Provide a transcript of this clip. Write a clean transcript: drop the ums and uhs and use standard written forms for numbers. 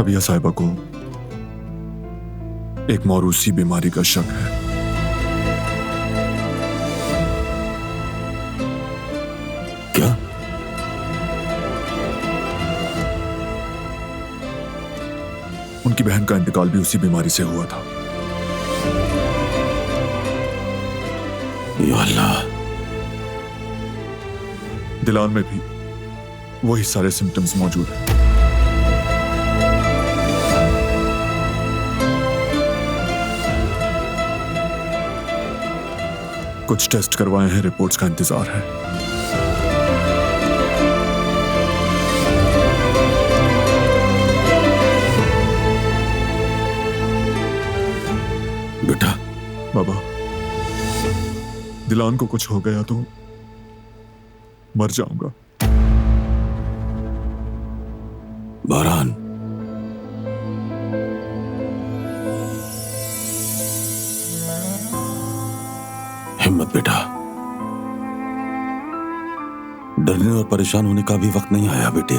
सबिया साहिबा को एक मौरूसी बीमारी का शक है। क्या? उनकी बहन का इंतकाल भी उसी बीमारी से हुआ था। या अल्लाह। दिलान में भी वही सारे सिम्टम्स मौजूद हैं। कुछ टेस्ट करवाए हैं, रिपोर्ट्स का इंतजार है। बेटा। बाबा, दिलान को कुछ हो गया तो मर जाऊंगा। बारान, हिम्मत बेटा। डरने और परेशान होने का भी वक्त नहीं आया बेटे।